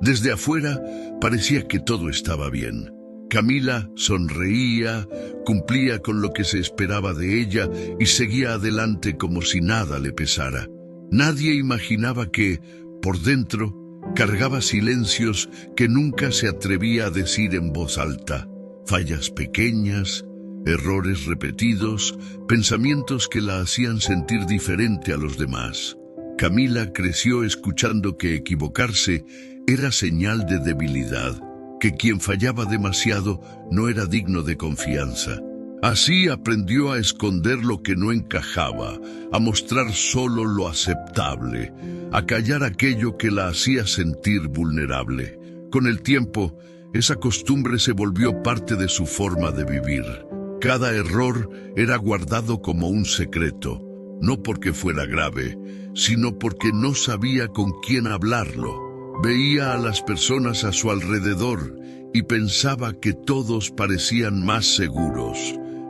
Desde afuera parecía que todo estaba bien. Camila sonreía, cumplía con lo que se esperaba de ella y seguía adelante como si nada le pesara. Nadie imaginaba que, por dentro, cargaba silencios que nunca se atrevía a decir en voz alta. Fallas pequeñas, errores repetidos, pensamientos que la hacían sentir diferente a los demás. Camila creció escuchando que equivocarse era señal de debilidad, que quien fallaba demasiado no era digno de confianza. Así aprendió a esconder lo que no encajaba, a mostrar solo lo aceptable, a callar aquello que la hacía sentir vulnerable. Con el tiempo, esa costumbre se volvió parte de su forma de vivir. Cada error era guardado como un secreto, no porque fuera grave, sino porque no sabía con quién hablarlo. Veía a las personas a su alrededor y pensaba que todos parecían más seguros,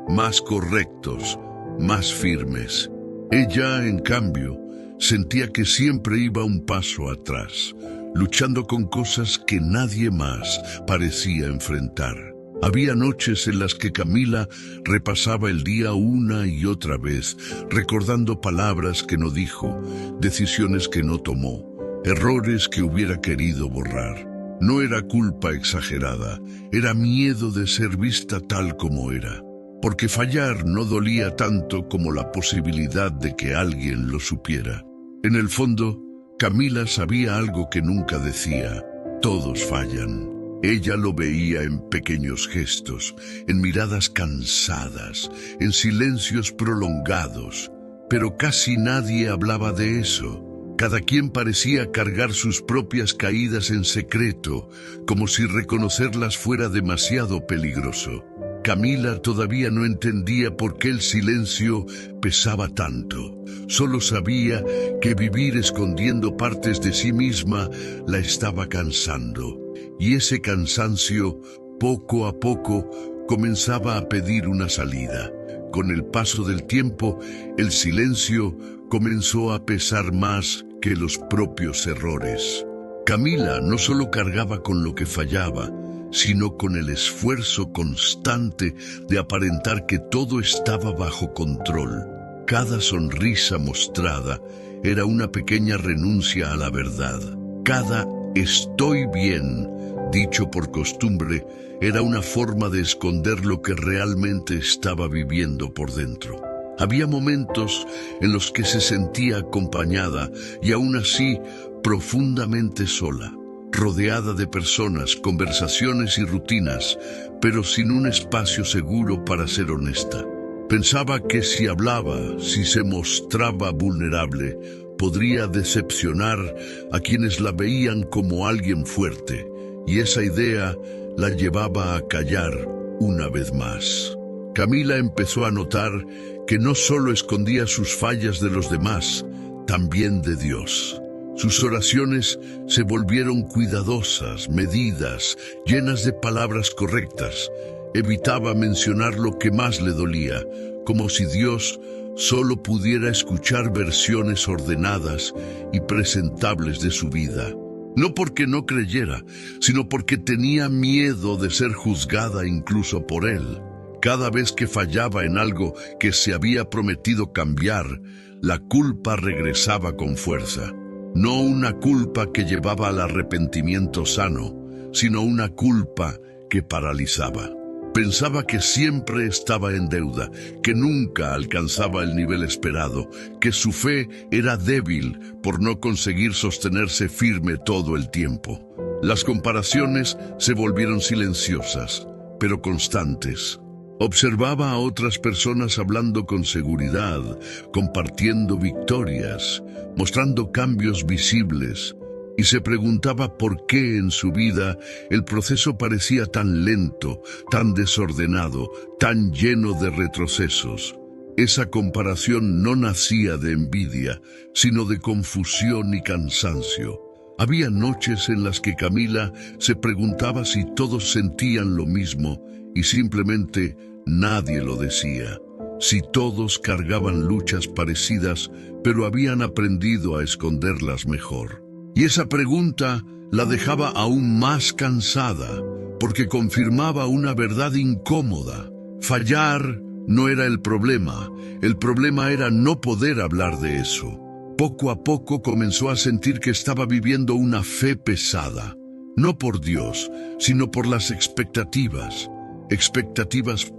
más correctos, más firmes. Ella, en cambio, sentía que siempre iba un paso atrás, luchando con cosas que nadie más parecía enfrentar. Había noches en las que Camila repasaba el día una y otra vez, recordando palabras que no dijo, decisiones que no tomó, errores que hubiera querido borrar. No era culpa exagerada, era miedo de ser vista tal como era. Porque fallar no dolía tanto como la posibilidad de que alguien lo supiera. En el fondo, Camila sabía algo que nunca decía: todos fallan. Ella lo veía en pequeños gestos, en miradas cansadas, en silencios prolongados. Pero casi nadie hablaba de eso. Cada quien parecía cargar sus propias caídas en secreto, como si reconocerlas fuera demasiado peligroso. Camila todavía no entendía por qué el silencio pesaba tanto. Solo sabía que vivir escondiendo partes de sí misma la estaba cansando. Y ese cansancio, poco a poco, comenzaba a pedir una salida. Con el paso del tiempo, el silencio comenzó a pesar más que los propios errores. Camila no solo cargaba con lo que fallaba, sino con el esfuerzo constante de aparentar que todo estaba bajo control. Cada sonrisa mostrada era una pequeña renuncia a la verdad. Cada "estoy bien", dicho por costumbre, era una forma de esconder lo que realmente estaba viviendo por dentro. Había momentos en los que se sentía acompañada y aún así profundamente sola, rodeada de personas, conversaciones y rutinas, pero sin un espacio seguro para ser honesta. Pensaba que si hablaba, si se mostraba vulnerable, podría decepcionar a quienes la veían como alguien fuerte, y esa idea la llevaba a callar una vez más. Camila empezó a notar que no solo escondía sus fallas de los demás, también de Dios. Sus oraciones se volvieron cuidadosas, medidas, llenas de palabras correctas. Evitaba mencionar lo que más le dolía, como si Dios solo pudiera escuchar versiones ordenadas y presentables de su vida. No porque no creyera, sino porque tenía miedo de ser juzgada incluso por él. Cada vez que fallaba en algo que se había prometido cambiar, la culpa regresaba con fuerza. No una culpa que llevaba al arrepentimiento sano, sino una culpa que paralizaba. Pensaba que siempre estaba en deuda, que nunca alcanzaba el nivel esperado, que su fe era débil por no conseguir sostenerse firme todo el tiempo. Las comparaciones se volvieron silenciosas, pero constantes. Observaba a otras personas hablando con seguridad, compartiendo victorias, mostrando cambios visibles, y se preguntaba por qué en su vida el proceso parecía tan lento, tan desordenado, tan lleno de retrocesos. Esa comparación no nacía de envidia, sino de confusión y cansancio. Había noches en las que Camila se preguntaba si todos sentían lo mismo y simplemente nadie lo decía. Si todos cargaban luchas parecidas, pero habían aprendido a esconderlas mejor. Y esa pregunta la dejaba aún más cansada, porque confirmaba una verdad incómoda. Fallar no era el problema era no poder hablar de eso. Poco a poco comenzó a sentir que estaba viviendo una fe pesada, no por Dios, sino por las expectativas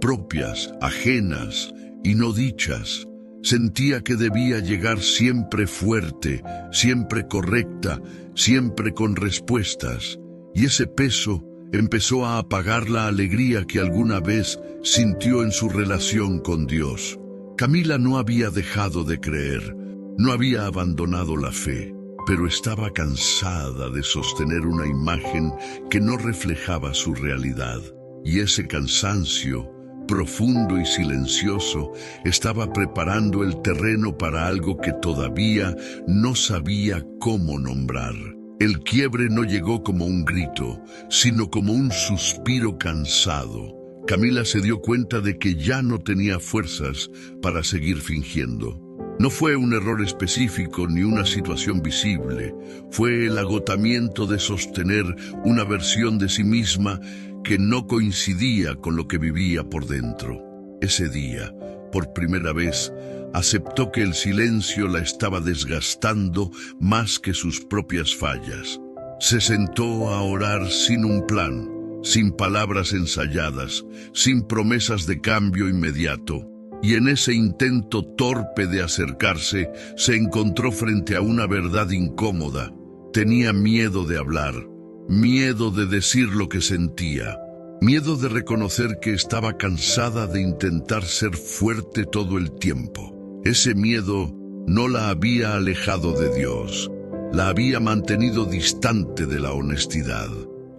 propias, ajenas y no dichas. Sentía que debía llegar siempre fuerte, siempre correcta, siempre con respuestas, y ese peso empezó a apagar la alegría que alguna vez sintió en su relación con Dios. Camila no había dejado de creer, no había abandonado la fe, pero estaba cansada de sostener una imagen que no reflejaba su realidad. Y ese cansancio, profundo y silencioso, estaba preparando el terreno para algo que todavía no sabía cómo nombrar. El quiebre no llegó como un grito, sino como un suspiro cansado. Camila se dio cuenta de que ya no tenía fuerzas para seguir fingiendo. No fue un error específico ni una situación visible, fue el agotamiento de sostener una versión de sí misma que no coincidía con lo que vivía por dentro. Ese día, por primera vez, aceptó que el silencio la estaba desgastando más que sus propias fallas. Se sentó a orar sin un plan, sin palabras ensayadas, sin promesas de cambio inmediato. Y en ese intento torpe de acercarse, se encontró frente a una verdad incómoda. Tenía miedo de hablar, miedo de decir lo que sentía, miedo de reconocer que estaba cansada de intentar ser fuerte todo el tiempo. Ese miedo no la había alejado de Dios, la había mantenido distante de la honestidad.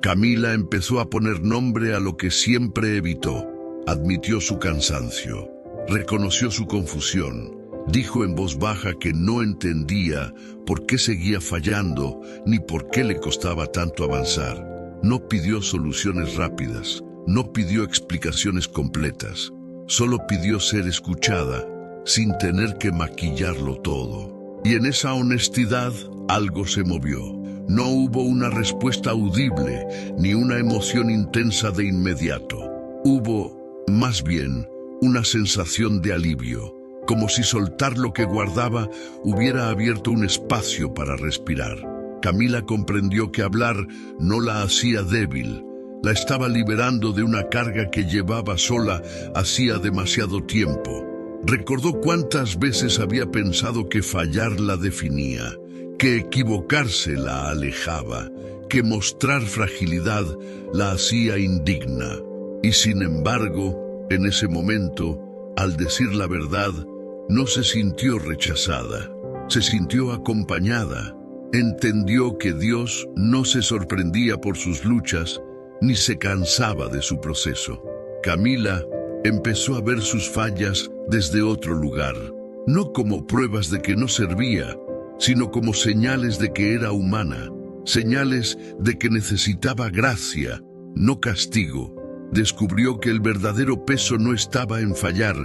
Camila empezó a poner nombre a lo que siempre evitó. Admitió su cansancio, reconoció su confusión, dijo en voz baja que no entendía por qué seguía fallando ni por qué le costaba tanto avanzar. No pidió soluciones rápidas, no pidió explicaciones completas, solo pidió ser escuchada sin tener que maquillarlo todo. Y en esa honestidad algo se movió. No hubo una respuesta audible ni una emoción intensa de inmediato. Hubo, más bien, una sensación de alivio, como si soltar lo que guardaba hubiera abierto un espacio para respirar. Camila comprendió que hablar no la hacía débil, la estaba liberando de una carga que llevaba sola hacía demasiado tiempo. Recordó cuántas veces había pensado que fallar la definía, que equivocarse la alejaba, que mostrar fragilidad la hacía indigna. Y sin embargo, en ese momento, al decir la verdad, no se sintió rechazada, se sintió acompañada. Entendió que Dios no se sorprendía por sus luchas, ni se cansaba de su proceso. Camila empezó a ver sus fallas desde otro lugar, no como pruebas de que no servía, sino como señales de que era humana, señales de que necesitaba gracia, no castigo. Descubrió que el verdadero peso no estaba en fallar,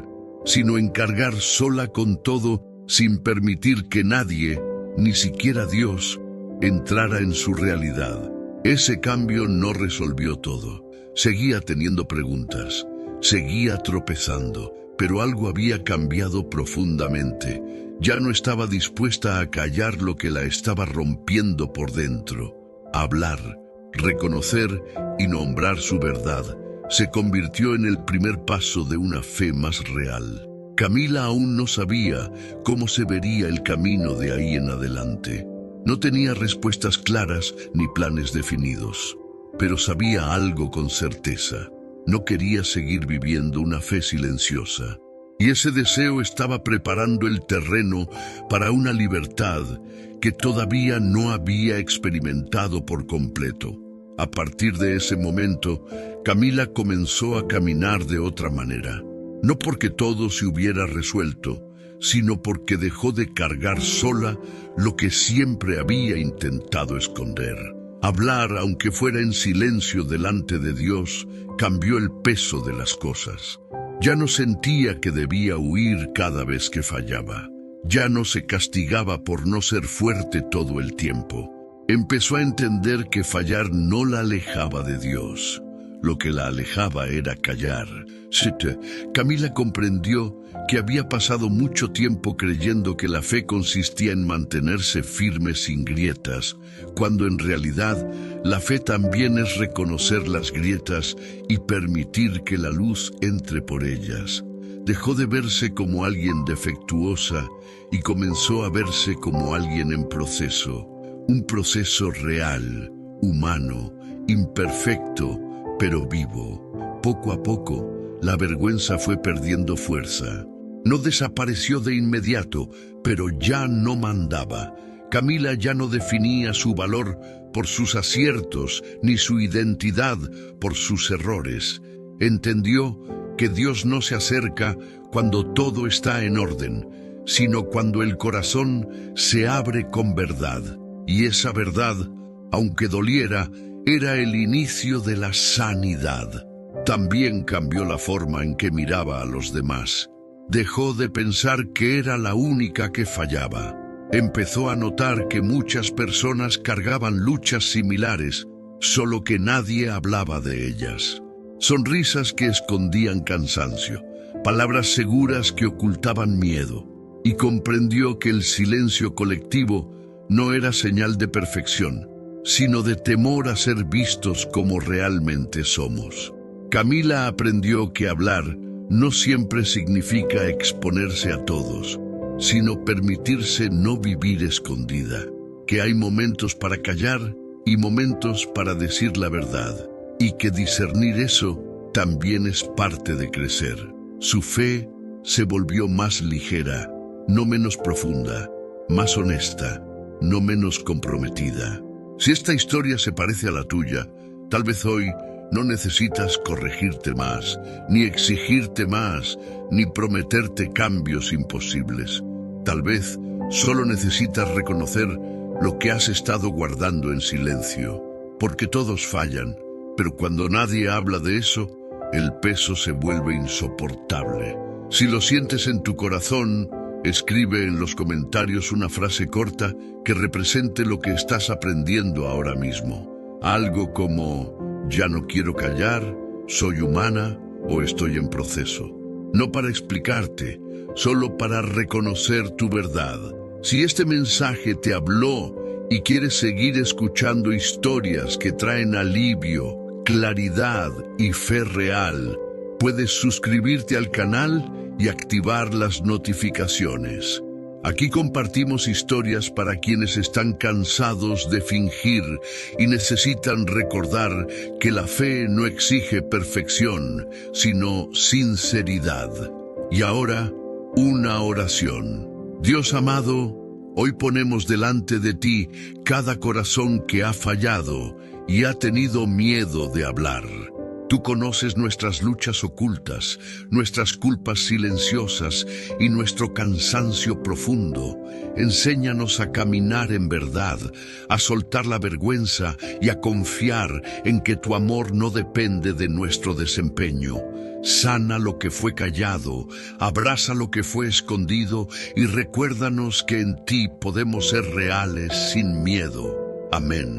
sino en cargar sola con todo sin permitir que nadie, ni siquiera Dios, entrara en su realidad. Ese cambio no resolvió todo. Seguía teniendo preguntas, seguía tropezando, pero algo había cambiado profundamente. Ya no estaba dispuesta a callar lo que la estaba rompiendo por dentro. Hablar, reconocer y nombrar su verdad se convirtió en el primer paso de una fe más real. Camila aún no sabía cómo se vería el camino de ahí en adelante. No tenía respuestas claras ni planes definidos, pero sabía algo con certeza. No quería seguir viviendo una fe silenciosa. Y ese deseo estaba preparando el terreno para una libertad que todavía no había experimentado por completo. A partir de ese momento, Camila comenzó a caminar de otra manera. No porque todo se hubiera resuelto, sino porque dejó de cargar sola lo que siempre había intentado esconder. Hablar, aunque fuera en silencio delante de Dios, cambió el peso de las cosas. Ya no sentía que debía huir cada vez que fallaba. Ya no se castigaba por no ser fuerte todo el tiempo. Empezó a entender que fallar no la alejaba de Dios. Lo que la alejaba era callar. Camila comprendió que había pasado mucho tiempo creyendo que la fe consistía en mantenerse firme sin grietas, cuando en realidad la fe también es reconocer las grietas y permitir que la luz entre por ellas. Dejó de verse como alguien defectuosa y comenzó a verse como alguien en proceso. Un proceso real, humano, imperfecto, pero vivo. Poco a poco, la vergüenza fue perdiendo fuerza. No desapareció de inmediato, pero ya no mandaba. Camila ya no definía su valor por sus aciertos, ni su identidad por sus errores. Entendió que Dios no se acerca cuando todo está en orden, sino cuando el corazón se abre con verdad. Y esa verdad, aunque doliera, era el inicio de la sanidad. También cambió la forma en que miraba a los demás. Dejó de pensar que era la única que fallaba. Empezó a notar que muchas personas cargaban luchas similares, solo que nadie hablaba de ellas. Sonrisas que escondían cansancio, palabras seguras que ocultaban miedo, y comprendió que el silencio colectivo no era señal de perfección, sino de temor a ser vistos como realmente somos. Camila aprendió que hablar no siempre significa exponerse a todos, sino permitirse no vivir escondida, que hay momentos para callar y momentos para decir la verdad, y que discernir eso también es parte de crecer. Su fe se volvió más ligera, no menos profunda, más honesta, no menos comprometida. Si esta historia se parece a la tuya, tal vez hoy no necesitas corregirte más, ni exigirte más, ni prometerte cambios imposibles. Tal vez solo necesitas reconocer lo que has estado guardando en silencio, porque todos fallan, pero cuando nadie habla de eso, el peso se vuelve insoportable. Si lo sientes en tu corazón, escribe en los comentarios una frase corta que represente lo que estás aprendiendo ahora mismo. Algo como: ya no quiero callar, soy humana o estoy en proceso. No para explicarte, solo para reconocer tu verdad. Si este mensaje te habló y quieres seguir escuchando historias que traen alivio, claridad y fe real, puedes suscribirte al canal y activar las notificaciones. Aquí compartimos historias para quienes están cansados de fingir y necesitan recordar que la fe no exige perfección, sino sinceridad. Y ahora, una oración. Dios amado, hoy ponemos delante de ti cada corazón que ha fallado y ha tenido miedo de hablar. Tú conoces nuestras luchas ocultas, nuestras culpas silenciosas y nuestro cansancio profundo. Enséñanos a caminar en verdad, a soltar la vergüenza y a confiar en que tu amor no depende de nuestro desempeño. Sana lo que fue callado, abraza lo que fue escondido y recuérdanos que en ti podemos ser reales sin miedo. Amén.